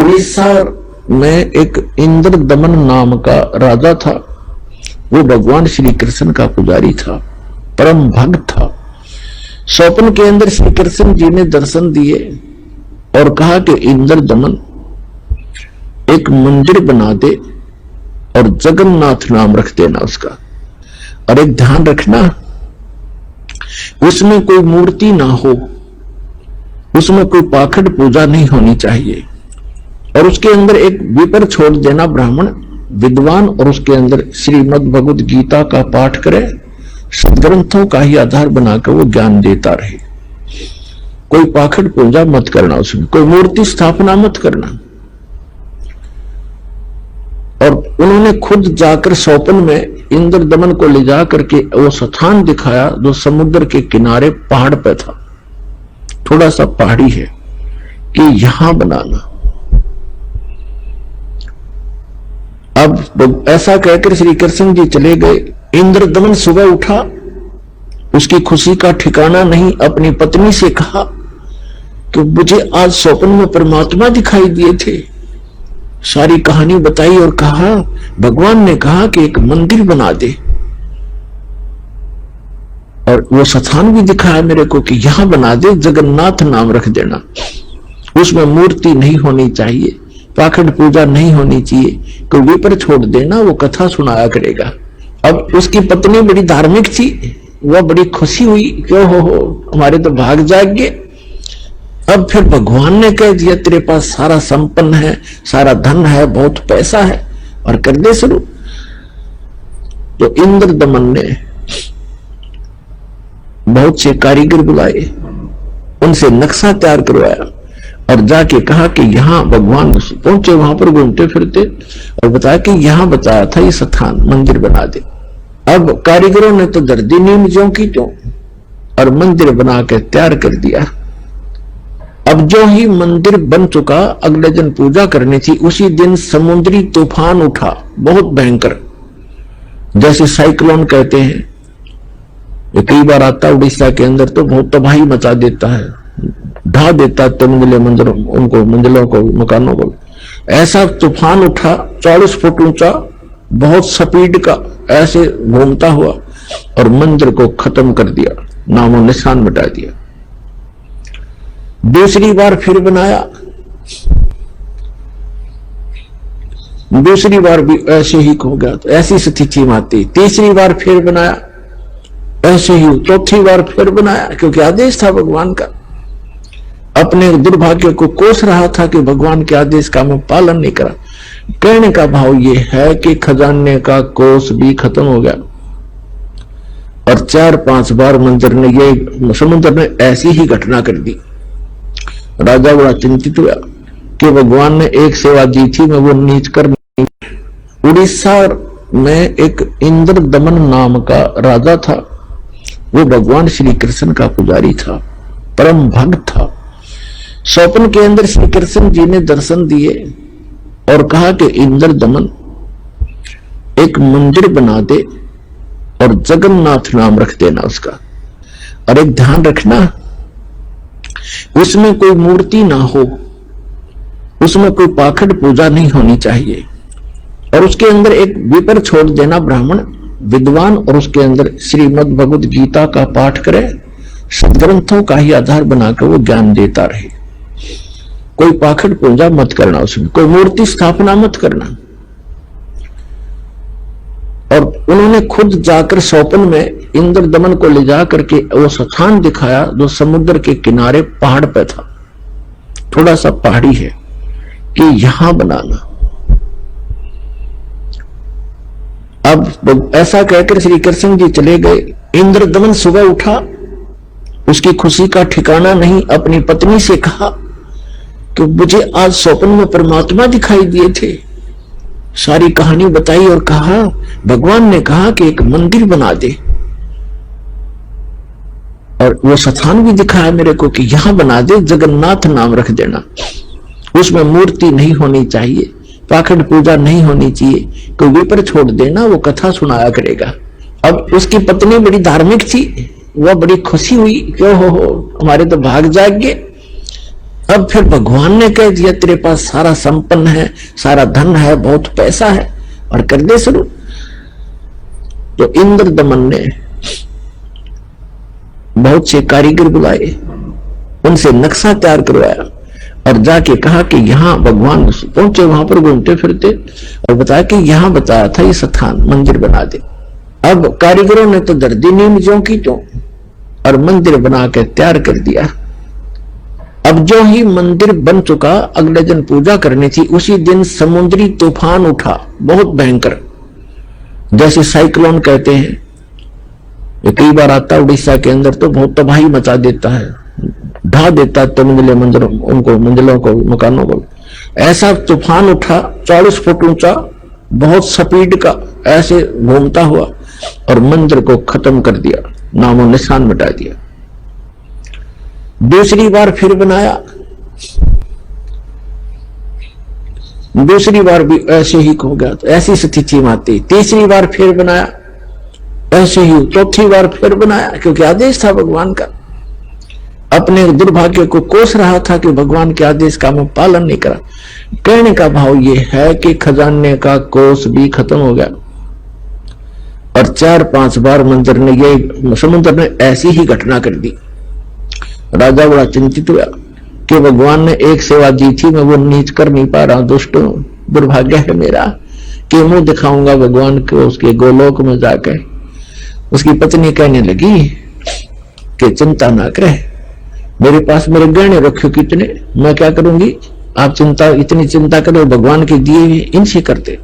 उड़ीसा में एक इंद्र दमन नाम का राजा था। वो भगवान श्री कृष्ण का पुजारी था, परम भक्त था। स्वप्न के अंदर श्री कृष्ण जी ने दर्शन दिए और कहा कि इंद्र दमन एक मंदिर बना दे और जगन्नाथ नाम रख देना उसका। और एक ध्यान रखना, उसमें कोई मूर्ति ना हो, उसमें कोई पाखंड पूजा नहीं होनी चाहिए। और उसके अंदर एक विपर छोड़ देना ब्राह्मण विद्वान, और उसके अंदर श्रीमद् भगवद गीता का पाठ करे, सदग्रंथों का ही आधार बनाकर वो ज्ञान देता रहे। कोई पाखंड पूजा मत करना, उसमें कोई मूर्ति स्थापना मत करना। और उन्होंने खुद जाकर स्वप्न में इंद्र दमन को ले जा करके वो स्थान दिखाया जो समुद्र के किनारे पहाड़ पे था, थोड़ा सा पहाड़ी है, कि यहां बनाना। अब ऐसा कहकर श्री कृष्ण जी चले गए। इंद्र दमन सुबह उठा, उसकी खुशी का ठिकाना नहीं। अपनी पत्नी से कहा कि मुझे आज स्वप्न में परमात्मा दिखाई दिए थे। सारी कहानी बताई और कहा भगवान ने कहा कि एक मंदिर बना दे, और वो स्थान भी दिखाया मेरे को कि यहां बना दे, जगन्नाथ नाम रख देना। उसमें मूर्ति नहीं होनी चाहिए, पाखंड पूजा नहीं होनी चाहिए, कोई विपर छोड़ देना, वो कथा सुनाया करेगा। अब उसकी पत्नी बड़ी धार्मिक थी, वह बड़ी खुशी हुई, क्यों हो हमारे तो भाग जाग गए। अब फिर भगवान ने कह दिया तेरे पास सारा संपन्न है, सारा धन है, बहुत पैसा है, और कर दे शुरू। तो इंद्र दमन ने बहुत से कारीगर बुलाए, उनसे नक्शा तैयार करवाया और जाके कहा कि यहां भगवान पहुंचे, वहां पर घूमते फिरते, और बताया कि यहां बताया था ये स्थान मंदिर बना दे। अब कारीगरों ने तो दर्दी नींद ज्यों की त्यों, और मंदिर बना के तैयार कर दिया। अब जो ही मंदिर बन चुका, अगले दिन पूजा करनी थी। उसी दिन समुद्री तूफान उठा, बहुत भयंकर, जैसे साइक्लोन कहते हैं। ये कई बार आता उड़ीसा के अंदर, तो बहुत तबाही मचा देता है, ढा देता है मंजिले मंदिरों उनको, मंजिलों को, मकानों को। ऐसा तूफान उठा 40 फुट ऊंचा, बहुत स्पीड का, ऐसे घूमता हुआ, और मंदिर को खत्म कर दिया, नामो निशान मिटा दिया। दूसरी बार फिर बनाया, दूसरी बार भी ऐसे ही हो गया, तो ऐसी स्थिति में आती। तीसरी बार फिर बनाया, ऐसे ही। चौथी बार फिर बनाया, क्योंकि आदेश था भगवान का। अपने दुर्भाग्य को कोस रहा था कि भगवान के आदेश का मैं पालन नहीं करा। कहने का भाव ये है कि खजाने का कोस भी खत्म हो गया, और 4-5 बार मंदिर ने, ये समुद्र ने ऐसी ही घटना कर दी। राजा बड़ा चिंतित हुआ कि भगवान ने एक सेवा दी थी, मैं वो नीच कर नहीं। उड़ीसा में एक इंद्र दमन नाम का राजा था। वो भगवान श्री कृष्ण का पुजारी था, परम भक्त था। स्वप्न के अंदर श्री कृष्ण जी ने दर्शन दिए और कहा कि इंद्र दमन एक मंदिर बना दे और जगन्नाथ नाम रख देना उसका। और एक ध्यान रखना, उसमें कोई मूर्ति ना हो, उसमें कोई पाखंड पूजा नहीं होनी चाहिए। और उसके अंदर एक विपर छोड़ देना ब्राह्मण विद्वान, और उसके अंदर श्रीमद् भगवद गीता का पाठ करे, सदग्रंथों का ही आधार बनाकर वो ज्ञान देता रहे। कोई पाखंड पूजा मत करना, उसमें कोई मूर्ति स्थापना मत करना। और उन्होंने खुद जाकर स्वप्न में इंद्र दमन को ले जा करके वो स्थान दिखाया जो समुद्र के किनारे पहाड़ पे था, थोड़ा सा पहाड़ी है, कि यहां बनाना। अब ऐसा कहकर श्री कृष्ण जी चले गए। इंद्र दमन सुबह उठा, उसकी खुशी का ठिकाना नहीं। अपनी पत्नी से कहा कि मुझे आज स्वप्न में परमात्मा दिखाई दिए थे। सारी कहानी बताई और कहा भगवान ने कहा कि एक मंदिर बना दे, और वो स्थान भी दिखाया मेरे को कि यहां बना दे, जगन्नाथ नाम रख देना। उसमें मूर्ति नहीं होनी चाहिए, पाखंड पूजा नहीं होनी चाहिए, कोई विपर छोड़ देना, वो कथा सुनाया करेगा। अब उसकी पत्नी बड़ी धार्मिक थी, वह बड़ी खुशी हुई, क्यों हो हमारे तो भाग जाग गए। अब फिर भगवान ने कह दिया तेरे पास सारा संपन्न है, सारा धन है, बहुत पैसा है, और कर दे शुरू। तो इंद्र दमन ने बहुत से कारीगर बुलाए, उनसे नक्शा तैयार करवाया और जाके कहा कि यहाँ भगवान पहुंचे, वहां पर घूमते फिरते, और बताया कि यहाँ बताया था ये स्थान, मंदिर बना दे। अब कारीगरों ने तो दर्दी नींद जो की तो, और मंदिर बना के तैयार कर दिया। अब जो ही मंदिर बन चुका, अगले दिन पूजा करनी थी, उसी दिन समुद्री तूफान उठा, बहुत भयंकर, जैसे साइक्लोन कहते हैं। ये कई बार आता है उड़ीसा के अंदर, तो बहुत तबाही मचा देता है, ढा देता है तो मंजिले मंदिरों उनको, मंजिलों को, मकानों को। ऐसा तूफान उठा 40 फुट ऊंचा, बहुत स्पीड का, ऐसे घूमता हुआ, और मंदिर को खत्म कर दिया, नामो निशान मिटा दिया। दूसरी बार फिर बनाया, दूसरी बार भी ऐसे ही खो गया, तो ऐसी स्थिति में आती। तीसरी बार फिर बनाया, ऐसे ही। चौथी बार फिर बनाया, क्योंकि आदेश था भगवान का। अपने दुर्भाग्य को कोस रहा था कि भगवान के आदेश का मैं पालन नहीं करा। कहने का भाव यह है कि खजाने का कोस भी खत्म हो गया, और 4-5 बार मंदिर ने, ये समुद्र ने ऐसी ही घटना कर दी। राजा बड़ा चिंतित हुआ कि भगवान ने एक सेवा दी थी, मैं वो नीच कर नहीं पा रहा, दुष्ट दुर्भाग्य है मेरा कि मुंह दिखाऊंगा भगवान को उसके गोलोक में जाकर। उसकी पत्नी कहने लगी कि चिंता ना करे, मेरे पास मेरे गहने रखे कितने, मैं क्या करूंगी, आप चिंता, इतनी चिंता करो, भगवान के दिए हुए इनसे करते।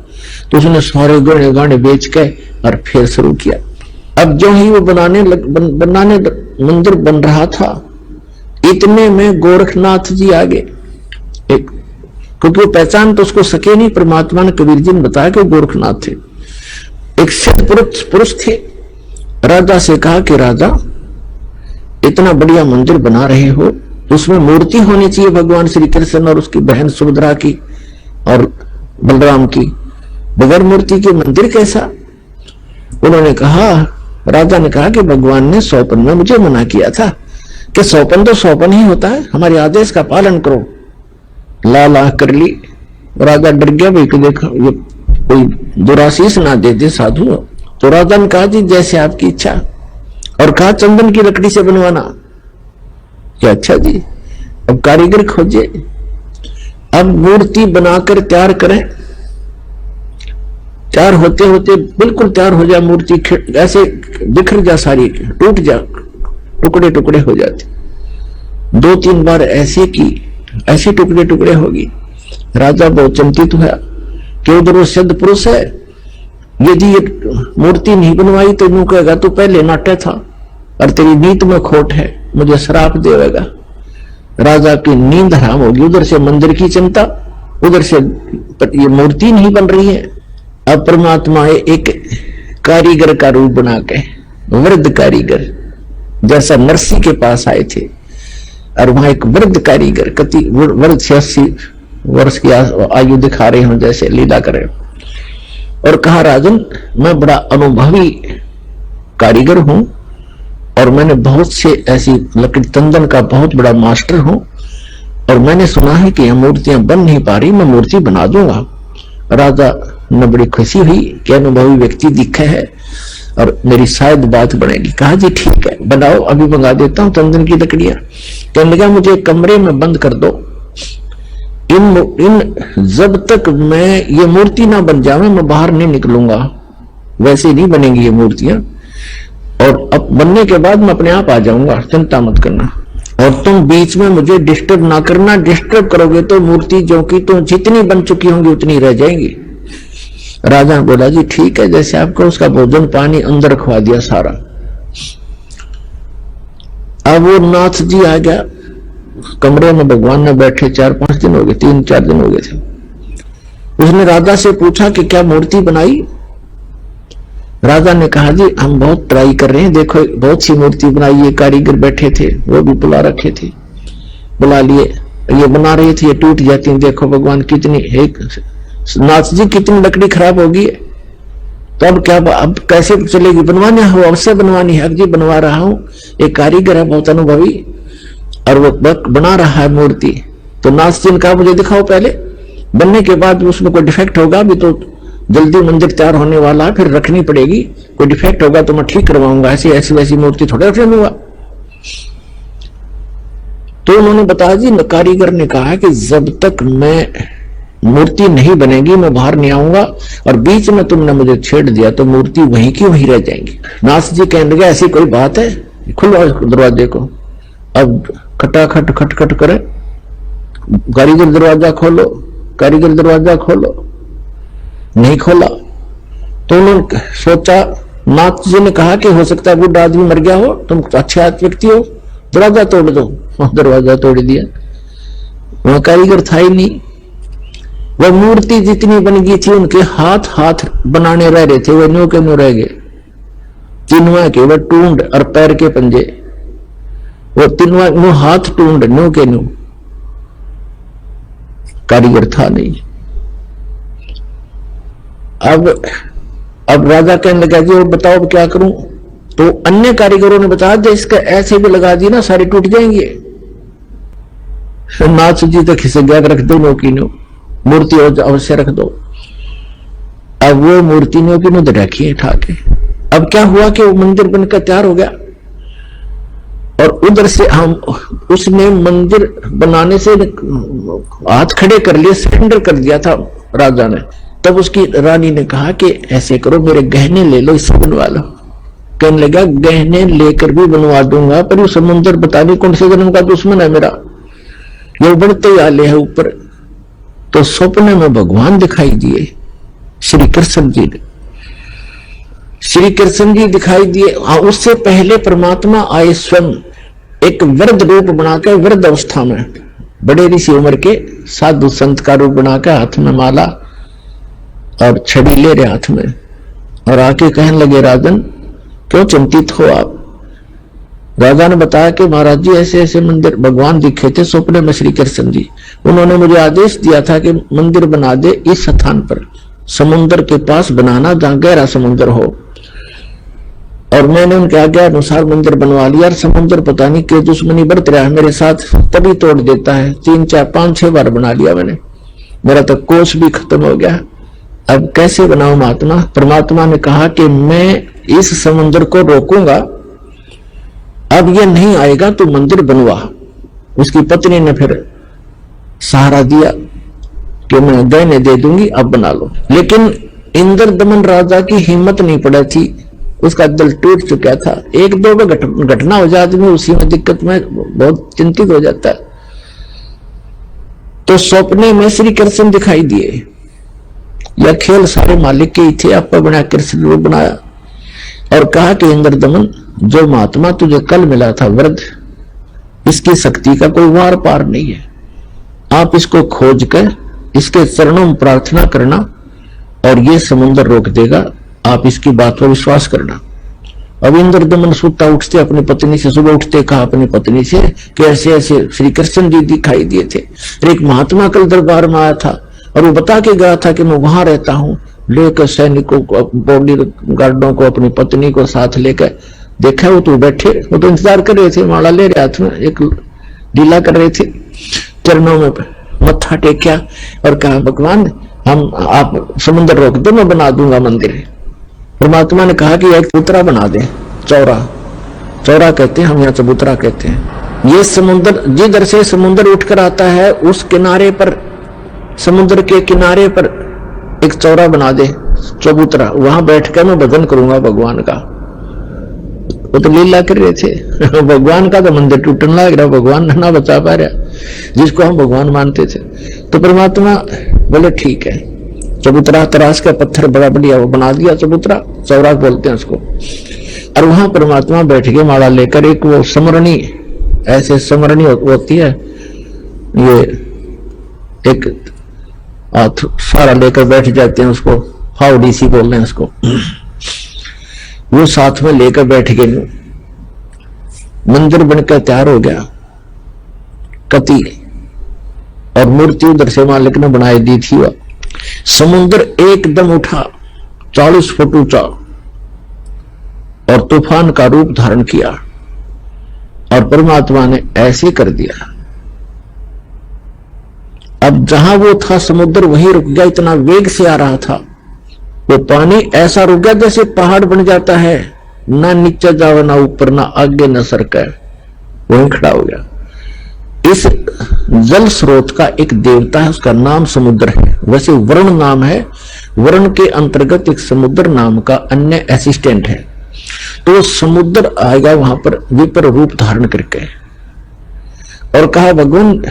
तो उसने सारे गहने गाने बेच के और फिर शुरू किया। अब जो ही वो बनाने मंदिर बन रहा था, इतने में गोरखनाथ जी आ गए। क्योंकि वो पहचान तो उसको सके नहीं, परमात्मा ने कबीर जी ने बताया कि गोरखनाथ थे। एक सिद्ध पुरुष थे। राजा से कहा कि राजा, इतना बढ़िया मंदिर बना रहे हो, उसमें मूर्ति होनी चाहिए भगवान श्री कृष्ण और उसकी बहन सुभद्रा की और बलराम की। बगैर मूर्ति के मंदिर कैसा? उन्होंने कहा, राजा ने कहा कि भगवान ने सौपन में मुझे मना किया था कि सौपन तो सौपन ही होता है, हमारे आदेश का पालन करो। ला कर ली। राजा डर गया, भाई कि देखो ये कोई दुराशीष ना दे दे साधु। तो राजा ने कहा, जी जैसे आपकी इच्छा, और कहा चंदन की लकड़ी से बनवाना। क्या? अच्छा जी। अब कारीगर खोजे, अब मूर्ति बनाकर तैयार करें। तैयार होते होते बिल्कुल तैयार हो जाए मूर्ति, ऐसे बिखर जा, सारी टूट जा, टुकड़े टुकड़े हो जाते। 2-3 बार ऐसे की, ऐसे टुकड़े टुकड़े होगी। राजा बहुत चिंतित हुआ कि उधर वो सिद्ध पुरुष है, यदि ये मूर्ति नहीं बनवाई तो यूं कहेगा तू पहले नाट्य था और तेरी नीत में खोट है, मुझे श्राप देगा। राजा की नींद हराम होगी। उधर से मंदिर की चिंता, उधर से ये मूर्ति नहीं बन रही है। अब परमात्मा एक कारीगर का रूप बना के, वृद्ध कारीगर, जैसा नरसी के पास आए थे, और वहां एक वृद्ध कारीगर, कति वृद्ध 80 वर्ष की आयु दिखा रहे हो, जैसे लीला करे, और कहा, राजन मैं बड़ा अनुभवी कारीगर हूं और मैंने बहुत से ऐसी लकड़ी तंदन का बहुत बड़ा मास्टर हूं, और मैंने सुना है कि यह मूर्तियां बन नहीं पा रही, मैं मूर्ति बना दूंगा। राजा ने बड़ी खुशी हुई कि अनुभवी व्यक्ति दिखा है और मेरी शायद बात बनेगी। कहा, जी ठीक है, बनाओ, अभी मंगा देता हूं तंदन की लकड़ियां। कहने लगा, मुझे कमरे में बंद कर दो, इन जब तक मैं ये मूर्ति ना बन जावे मैं बाहर नहीं निकलूंगा। वैसे नहीं बनेंगी ये मूर्तियां, और अब बनने के बाद मैं अपने आप आ जाऊंगा, चिंता मत करना। और तुम बीच में मुझे डिस्टर्ब ना करना, डिस्टर्ब करोगे तो मूर्ति जो कि तुम जितनी बन चुकी होंगी उतनी रह जाएंगी। राजा बोला, जी ठीक है, जैसे आपको। उसका भोजन पानी अंदर रखवा दिया सारा। अब वो नाथ जी आ गया कमरे में, भगवान ने बैठे 4-5 दिन हो गए, 3-4 दिन हो गए थे। उसने राजा से पूछा कि क्या मूर्ति बनाई? राजा ने कहा, जी हम बहुत ट्राई कर रहे हैं, देखो बहुत सी मूर्ति बनाई है, कारीगर बैठे थे, वो भी बुला रखे थे, बुला लिए, ये बना रहे थे, ये टूट जाती है, देखो भगवान कितनी, एक नाथ जी कितनी लकड़ी खराब होगी, तो अब क्या, अब कैसे चलेगी? बनवानी हो, अवश्य बनवानी है। जी बनवा रहा हूं, एक कारीगर है बहुत अनुभवी और वो बना रहा है मूर्ति। तो नाथ जी ने कहा मुझे दिखाओ पहले, बनने के बाद उसमें कोई डिफेक्ट होगा, अभी तो जल्दी मंदिर तैयार होने वाला है, फिर रखनी पड़ेगी, कोई डिफेक्ट होगा तो मैं ठीक करवाऊंगा, ऐसी ऐसी वैसी मूर्ति थोड़ा रखने दूंगा। तो उन्होंने बताया जी, कारीगर ने कहा कि जब तक मैं मूर्ति नहीं बनेगी मैं बाहर नहीं आऊंगा, और बीच में तुमने मुझे छेड़ दिया तो मूर्ति वहीं की वहीं रह जाएंगी। नाथ जी कहने लगे ऐसी कोई बात है, खुलवा दरवाजे को। अब खटाखट खटखट करे, कारीगर दरवाजा खोलो, कारीगर दरवाजा खोलो, नहीं खोला। तो उन्होंने सोचा, नाथ जी ने कहा कि हो सकता है बूढ़ा आदमी मर गया हो, तुम अच्छे व्यक्ति हो, दरवाजा तोड़ दो। दरवाजा तोड़ दिया, वहां कारीगर था ही नहीं। वह मूर्ति जितनी बन गई थी उनके हाथ हाथ बनाने रह रहे थे, वह न्यू के न्यू रह गए। तीनवा के वह टूंड और पैर के पंजे, वो तीनवा न्यू हाथ टूंड न्यू के न्यू, कारीगर था नहीं। अब राजा कहने लगा जी बताओ क्या करूं। तो अन्य कारीगरों ने बताया दे इसका ऐसे भी लगा दी ना सारे टूट जाएंगे। नाथ जी तो खिसे गया, रख दो नो की नो, मूर्ति अवश्य रख दो। अब वो मूर्ति नो की नो रखी है ठाके। अब क्या हुआ कि वो मंदिर बनकर तैयार हो गया, और उधर से हम उसने मंदिर बनाने से हाथ खड़े कर लिए, सरेंडर कर दिया था राजा ने। तब उसकी रानी ने कहा कि ऐसे करो मेरे गहने ले लो, इससे बनवा लो। कहने लगा गहने लेकर भी बनवा दूंगा, पर वो समुद्र पता नहीं कौन से जन्म का दुश्मन है मेरा, ये बढ़ते ही आले है ऊपर। तो सपने में भगवान दिखाई दिए, श्री कृष्ण जी ने, श्री कृष्ण जी दिखाई दिए। उससे पहले परमात्मा आए स्वयं एक वृद्ध रूप बनाकर, वृद्ध अवस्था में, बड़े ऋषि उम्र के साधु संत का रूप बनाकर, हाथ में माला और छड़ी ले रहे हाथ में, और आके कहने लगे राजन क्यों चिंतित हो आप। राजा ने बताया कि महाराज जी ऐसे ऐसे मंदिर भगवान दिखे थे सपने में श्री कृष्ण जी, उन्होंने मुझे आदेश दिया था कि मंदिर बना दे इस स्थान पर, समुद्र के पास बनाना जहां गहरा समुद्र हो। और मैंने उनके आज्ञा अनुसार मंदिर बनवा लिया, और समुद्र पता नहीं क्यों दुश्मनी बरत रहा है मेरे साथ, तभी तोड़ देता है। 3 4 5 6 बार बना लिया मैंने, मेरा तो कोष भी खत्म हो गया। अब कैसे बनाऊं महात्मा। परमात्मा ने कहा कि मैं इस समुद्र को रोकूंगा, अब ये नहीं आएगा तो मंदिर बनवा। उसकी पत्नी ने फिर सहारा दिया कि मैं गहने दे दूंगी, अब बना लो। लेकिन इंद्रदमन राजा की हिम्मत नहीं पड़ा थी, उसका दिल टूट चुका था। 1-2 घटना हो जाती है, उसी में दिक्कत में बहुत चिंतित हो जाता है। तो सपने में श्री कृष्ण दिखाई दिए, यह खेल सारे मालिक के ही थे, आपका बना कृष्ण रूप बनाया और कहा कि इंद्रदमन जो महात्मा तुझे कल मिला था वृद्ध, इसकी शक्ति का कोई वार पार नहीं है, आप इसको खोज कर इसके चरणों में प्रार्थना करना और ये समुद्र रोक देगा, आप इसकी बात पर विश्वास करना। अब इंद्रदमन सुता उठते अपनी पत्नी से, सुबह उठते कहा अपनी पत्नी से कि ऐसे ऐसे श्री कृष्ण जी दिखाई दिए थे, एक महात्मा कल दरबार में आया था और वो बता के गया था कि मैं वहां रहता हूं। लेकर सैनिकों को, बॉडी गार्डों को, अपनी पत्नी को साथ लेकर देखा, वो तो बैठे, वो तो इंतजार कर रहे थे, माला ले रहे हाथ में, एक लीला कर रहे थे। चरणों में मत्था टेकिया और कहा भगवान हम आप समुद्र रोक दो, मैं बना दूंगा मंदिर। परमात्मा ने कहा कि एक चबूतरा बना दे, चौरा, चौरा कहते हैं हम यहाँ चबूतरा कहते हैं। ये समुद्र जिधर से समुद्र उठकर आता है उस किनारे पर, समुद्र के किनारे पर एक चौरा बना दे, चबूतरा, वहां बैठकर मैं भजन करूंगा भगवान का। वो तो लीला कर रहे थे भगवान का तो मंदिर टूटने लग रहा, भगवान ना बचा पा रहा जिसको हम भगवान मानते थे। तो परमात्मा बोले ठीक है, चबूतरा तराश का पत्थर बड़ा बढ़िया वो बना दिया, चबूतरा चौरा बोलते हैं उसको। और वहां परमात्मा बैठ के माला लेकर, एक वो समरणी, ऐसे समरणी होती है, ये एक सारा लेकर बैठ जाते हैं, उसको फावड़ी सी बोल रहे हैं उसको, वो साथ में लेकर बैठ गए। मंदिर बनकर तैयार हो गया कति, और मूर्ति उधर से मालिक ने बनाई दी थी। वह समुद्र एकदम उठा, 40 फुट ऊंचा, और तूफान का रूप धारण किया, और परमात्मा ने ऐसे कर दिया अब जहां वो था समुद्र वहीं रुक गया, इतना वेग से आ रहा था वो पानी, ऐसा रुक गया जैसे पहाड़ बन जाता है, ना नीचे जावे ना ऊपर, ना आगे ना सरके, वहीं खड़ा हो गया। इस जल स्रोत का एक देवता है, उसका नाम समुद्र है। वैसे वरुण नाम है, वरुण के अंतर्गत एक समुद्र नाम का अन्य असिस्टेंट है। तो समुद्र आएगा वहां पर विपर रूप धारण करके और कहा भगवान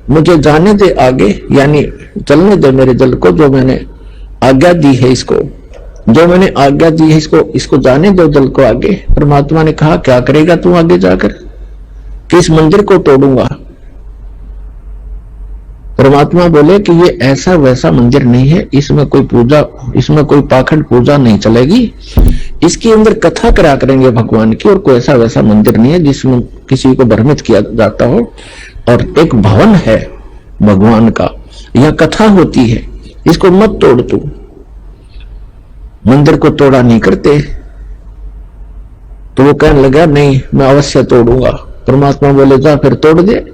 मुझे जाने दे आगे, यानी चलने दे मेरे जल को, जो मैंने आज्ञा दी है इसको, जो मैंने आज्ञा दी है इसको जाने दो जल को आगे। परमात्मा ने कहा क्या करेगा तू आगे जाकर, कि इस मंदिर को तोड़ूंगा। परमात्मा बोले कि ये ऐसा वैसा मंदिर नहीं है, इसमें कोई पूजा, इसमें कोई पाखंड पूजा नहीं चलेगी, इसके अंदर कथा करा करेंगे भगवान की, और कोई ऐसा वैसा मंदिर नहीं है जिसमें किसी को भ्रमित किया जाता हो। और एक भवन है भगवान का, यह कथा होती है, इसको मत तोड़ तू। मंदिर को तोड़ा नहीं करते। तो वो कहने लगा नहीं मैं अवश्य तोड़ूंगा। परमात्मा बोले जा फिर तोड़ दे,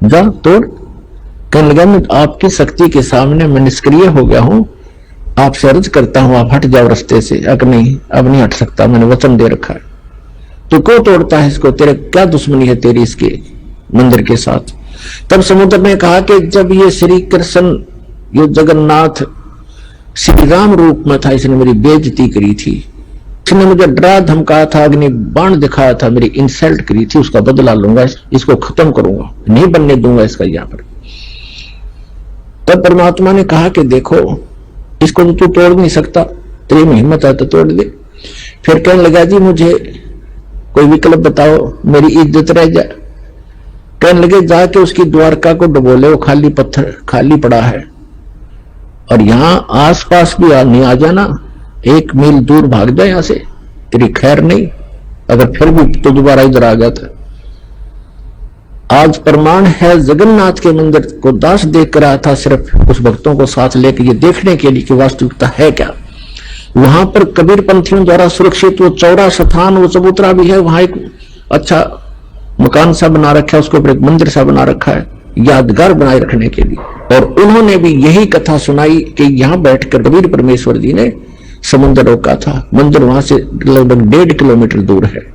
जा तोड़। कहने लगा मैं आपकी शक्ति के सामने मैं निष्क्रिय हो गया हूं, आपसे अर्ज करता हूं आप हट जाओ रास्ते से। अब नहीं हट सकता, मैंने वचन दे रखा है। तो क्यों तोड़ता है इसको, तेरे क्या दुश्मनी है तेरी इसके मंदिर के साथ। तब समुद्र ने कहा कि जब ये श्री कृष्ण, ये जगन्नाथ श्री राम रूप में था, इसने मेरी बेइज्जती करी थी, इसने मुझे डरा धमकाया था, अग्नि बाण दिखाया था, मेरी इंसल्ट करी थी, उसका बदला लूंगा, इसको खत्म करूंगा, नहीं बनने दूंगा इसका यहां पर। तब परमात्मा ने कहा कि देखो इसको तो तू तोड़ नहीं सकता, तेरी में हिम्मत है तो तोड़ दे। फिर कहने लगा जी मुझे कोई विकल्प बताओ, मेरी इज्जत रह जाए। कहने लगे जाके उसकी द्वारका को डुबोले, वो खाली पत्थर खाली पड़ा है, और यहां आसपास भी नहीं आ जाना, 1 मील दूर भाग जाए यहां से, तेरी खैर नहीं, अगर फिर भी तो दोबारा इधर आ गया था। आज प्रमाण है जगन्नाथ के मंदिर को दास देख कर आया था, सिर्फ उस भक्तों को साथ लेकर ये देखने के लिए कि वास्तविकता है क्या। वहां पर कबीर पंथियों द्वारा सुरक्षित वो चौरा स्थान, वो चबूतरा भी है, वहां एक अच्छा मकान सा बना रखा है, उसके ऊपर एक मंदिर सा बना रखा है यादगार बनाए रखने के लिए। और उन्होंने भी यही कथा सुनाई कि यहां बैठकर कबीर परमेश्वर जी ने समुद्र रोका था। मंदिर वहां से लगभग 1.5 किलोमीटर दूर है,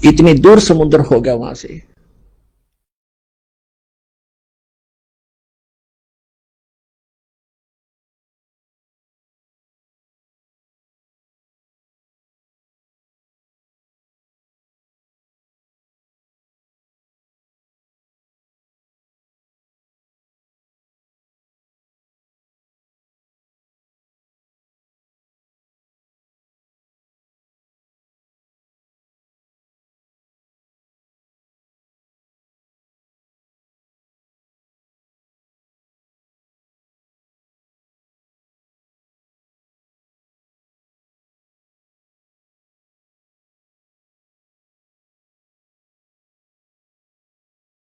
इतनी दूर समुद्र हो गया वहां से।